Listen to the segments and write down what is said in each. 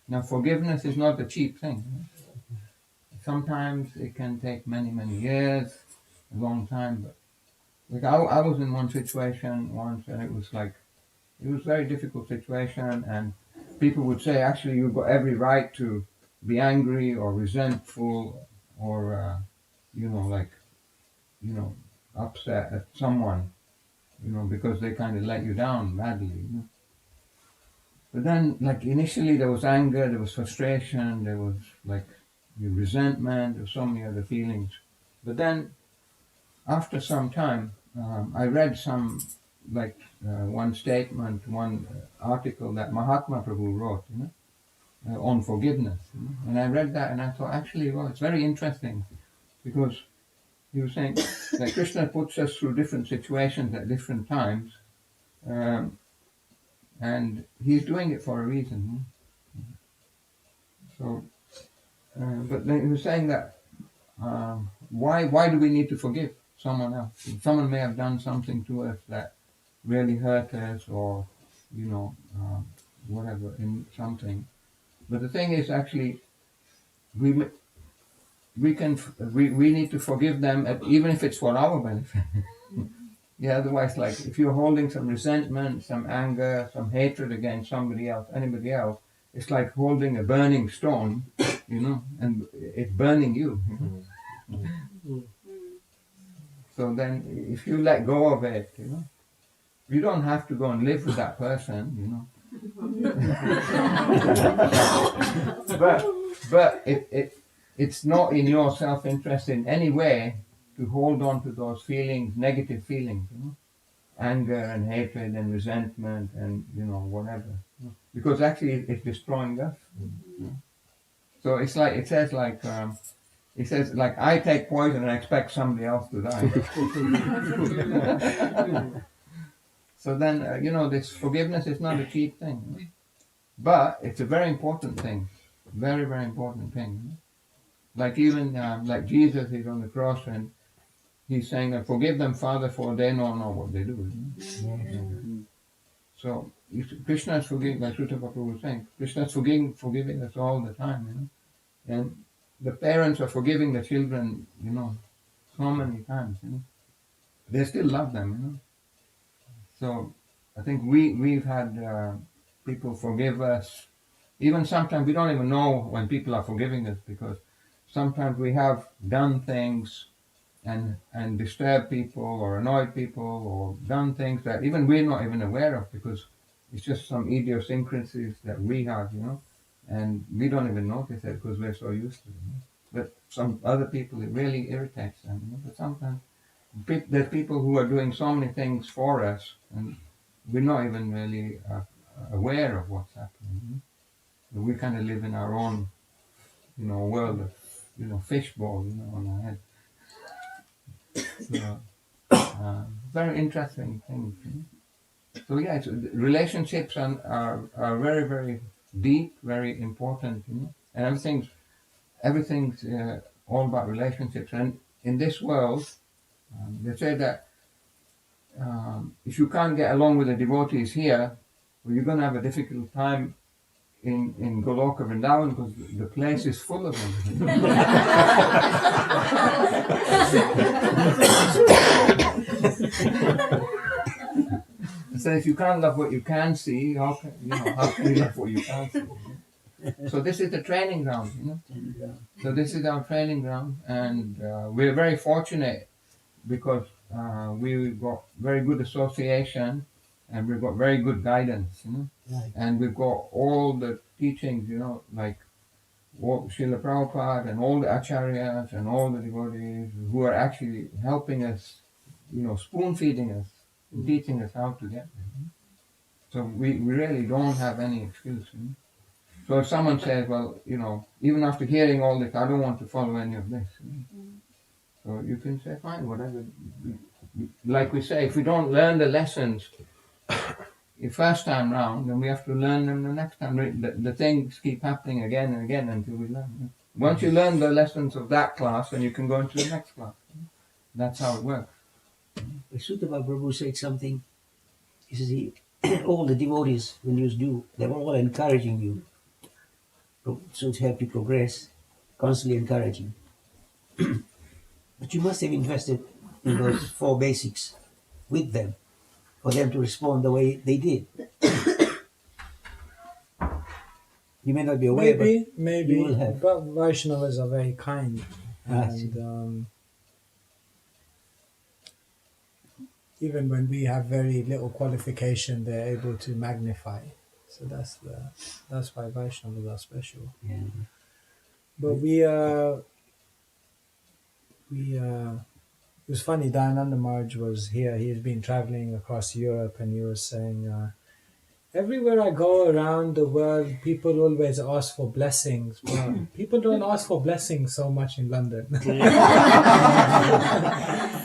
Now, forgiveness is not a cheap thing. Sometimes it can take many, many years, a long time. But like I was in one situation once, and it was a very difficult situation, and people would say, actually, you've got every right to be angry or resentful or, upset at someone, because they kind of let you down badly. But then, like, initially there was anger, there was frustration, there was, like, resentment, there were so many other feelings. But then, after some time, I read one statement, one article that Mahatma Prabhu wrote, on forgiveness. And I read that and I thought, actually, well, it's very interesting because he was saying that Krishna puts us through different situations at different times, and he's doing it for a reason. So, but then he was saying that why do we need to forgive someone else? Someone may have done something to us that really hurt us, or whatever, in something. But the thing is, actually, we need to forgive them, even if it's for our benefit. Yeah, otherwise, like, if you're holding some resentment, some anger, some hatred against somebody else, anybody else, it's like holding a burning stone, and it's burning you. So then, if you let go of it, you don't have to go and live with that person, but it's not in your self-interest in any way to hold on to those feelings, negative feelings, anger and hatred and resentment and whatever, because actually it's destroying us. So it's like it says like I take poison and I expect somebody else to die. So then this forgiveness is not a cheap thing, but it's a very important thing, very, very important thing. Like even like Jesus is on the cross and he's saying that forgive them, Father, for they don't know what they do. So Krishna is forgiving, like Sutapa Prabhu was saying, Krishna is forgiving us all the time, and the parents are forgiving the children, so many times, They still love them, So I think we've had people forgive us. Even sometimes we don't even know when people are forgiving us, because sometimes we have done things and disturbed people or annoyed people or done things that even we're not even aware of, because it's just some idiosyncrasies that we have, and we don't even notice it because we're so used to it. But some other people, it really irritates them. But sometimes there's people who are doing so many things for us, and we're not even really aware of what's happening. But we kind of live in our own, world of, fishbowl, on our head. So, very interesting things. So yeah, relationships are very, very deep, very important, and everything's all about relationships. And in this world, they say that if you can't get along with the devotees here, well, you're going to have a difficult time in Goloka Vrindavan, because the place is full of them. So if you can't love what you can see, how can you love what you can't see? So this is the training ground, So this is our training ground, and we're very fortunate because we've got very good association, and we've got very good guidance, Right. And we've got all the teachings, like Srila Prabhupada and all the acharyas and all the devotees who are actually helping us, spoon feeding us, teaching us how to get there. So we really don't have any excuse. So if someone says, well, even after hearing all this, I don't want to follow any of this. So you can say, fine, whatever. Like we say, if we don't learn the lessons the first time round, then we have to learn them the next time. The things keep happening again and again until we learn. Once you learn the lessons of that class, then you can go into the next class. That's how it works. Sutapa Prabhu said something. He says, all the devotees, when you do, they were all encouraging you. so to help you progress, constantly encouraging. But you must have invested in those 4 basics with them for them to respond the way they did. You may not be aware, Maybe, you will have. but Vaishnavas are very kind, I see. and even when we have very little qualification, they're able to magnify. So that's why Vaishnavas are special. Yeah. But it was funny. Dayananda Maharaj was here. He's been traveling across Europe, and he was saying, everywhere I go around the world, people always ask for blessings, but people don't ask for blessings so much in London.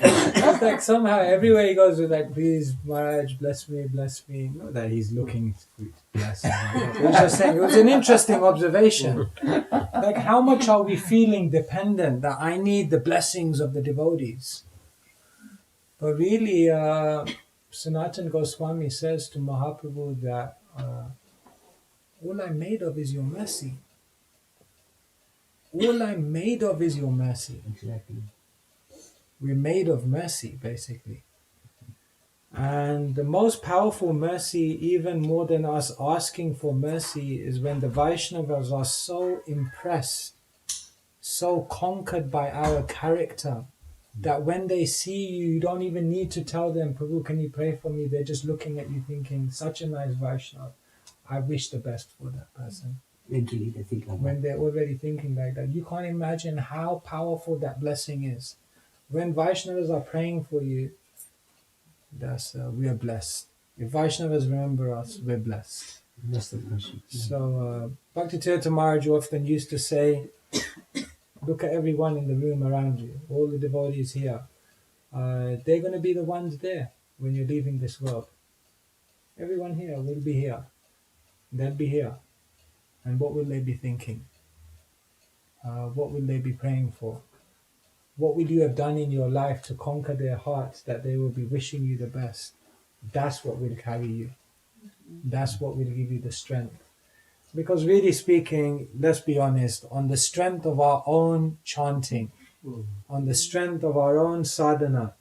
It's like somehow everywhere he goes with like, please Maharaj, bless me, bless me. Not that he's looking to bless him. He was just saying, it was an interesting observation. Like, how much are we feeling dependent that I need the blessings of the devotees? But really, Sanatana Goswami says to Mahaprabhu that all I'm made of is your mercy. All I'm made of is your mercy. Exactly. We're made of mercy, basically. And the most powerful mercy, even more than us asking for mercy, is when the Vaishnavas are so impressed, so conquered by our character, that when they see you, you don't even need to tell them, Prabhu, can you pray for me? They're just looking at you thinking, such a nice Vaishnava. I wish the best for that person. Mentally, they think like When they're already thinking like that, you can't imagine how powerful that blessing is. When Vaishnavas are praying for you, that's we are blessed. If Vaishnavas remember us, we're blessed. that's the mercy. So Bhakti-tirtha Maharaj often used to say, look at everyone in the room around you, all the devotees here. They're going to be the ones there when you're leaving this world. Everyone here will be here. They'll be here. And what will they be thinking? What will they be praying for? What will you have done in your life to conquer their hearts that they will be wishing you the best? That's what will carry you. That's what will give you the strength. Because really speaking, let's be honest, on the strength of our own chanting, on the strength of our own sadhana,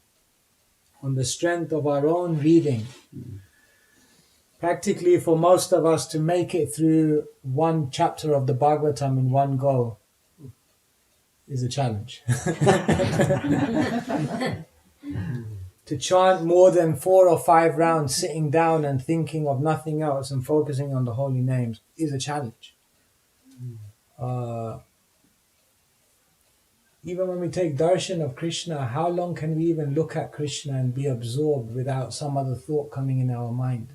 on the strength of our own reading, practically for most of us to make it through one chapter of the Bhagavatam in one go is a challenge. To chant more than 4 or 5 rounds sitting down and thinking of nothing else and focusing on the holy names is a challenge. Even when we take darshan of Krishna, how long can we even look at Krishna and be absorbed without some other thought coming in our mind?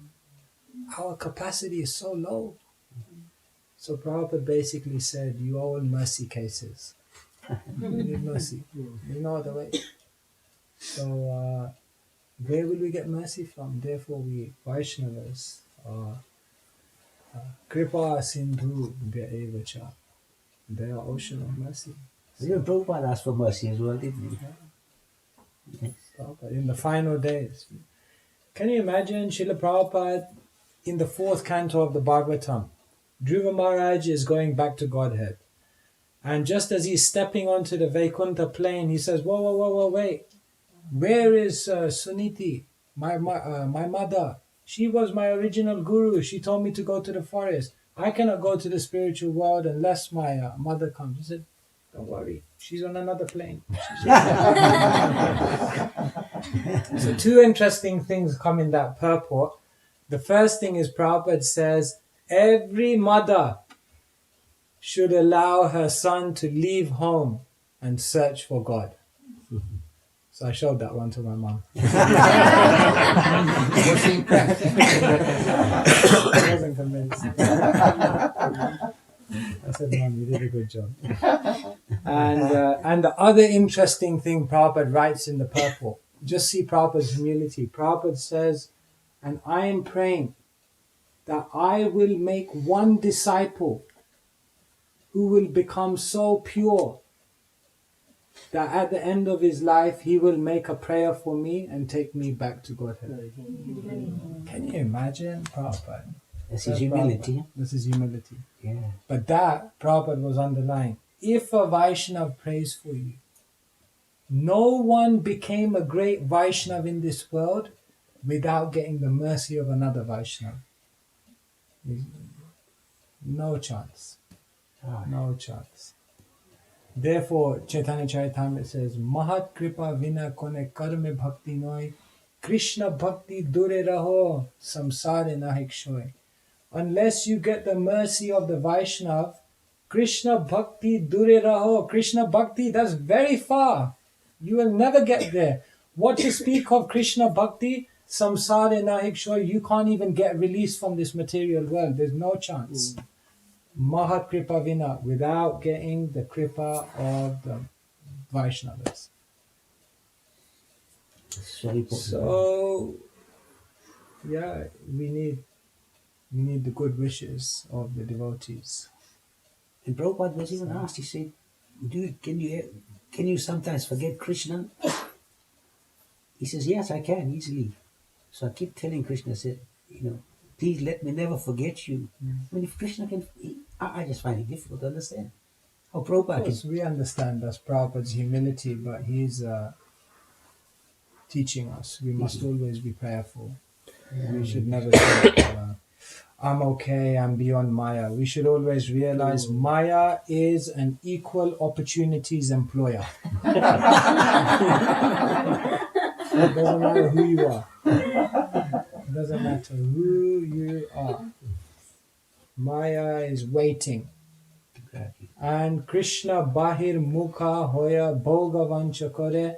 Our capacity is so low. So Prabhupada basically said, you are all mercy cases. You need mercy. There's no other way. So where will we get mercy from? Therefore we Vaishnavas are Kripa Sindhu Bhyaevacha. They are ocean of mercy. Even Prabhupada asked for mercy as well, didn't he? Yes. Prabhupada, in the final days. Can you imagine Srila Prabhupada in the 4th canto of the Bhagavatam? Dhruva Maharaj is going back to Godhead. And just as he's stepping onto the Vaikuntha plain, he says, whoa, wait. Where is Suniti, my mother? She was my original guru. She told me to go to the forest. I cannot go to the spiritual world unless my mother comes. He said, don't worry, she's on another plane. So 2 interesting things come in that purport. The first thing is Prabhupada says, every mother should allow her son to leave home and search for God. So I showed that one to my mom. Was she impressed? I wasn't convinced. I said, Mom, you did a good job. And the other interesting thing Prabhupada writes in the purport, just see Prabhupada's humility. Prabhupada says, and I am praying that I will make one disciple who will become so pure that at the end of his life he will make a prayer for me and take me back to Godhead. Can you imagine Prabhupada? That's his humility. Prabhupada. This is humility. Yeah. But that Prabhupada was underlying. If a Vaishnav prays for you, no one became a great Vaishnav in this world without getting the mercy of another Vaishnav. No chance. Oh, No chance. Therefore, Chaitanya Charitamrita says, Mahat Kripa Vina Kone Karme Bhakti Noi, Krishna Bhakti Dure Raho, Samsare Nahik Shoy. Unless you get the mercy of the Vaishnav, Krishna Bhakti Dure Raho, Krishna Bhakti, that's very far. You will never get there. What to speak of Krishna Bhakti, Samsare Nahik Shoy, you can't even get released from this material world. There's no chance. Mahat Kripa Vina, without getting the Kripa of the Vaishnavas. it's very important. So, yeah, we need the good wishes of the devotees. And Prabhupada was even asked, he said, can you sometimes forget Krishna? He says, yes, I can, easily. So I keep telling Krishna, I said, please let me never forget you. I mean, if Krishna can, I just find it difficult to understand. How Of Prabhupada course, we understand that's Prabhupada's humility, but he's teaching us. We must always be prayerful. We should never say, I'm okay, I'm beyond Maya. We should always realize Maya is an equal opportunities employer. It doesn't matter who you are. It doesn't matter who you are. Maya is waiting. Exactly. And Krishna Bahir Mukha Hoya Bhogavancha Kore.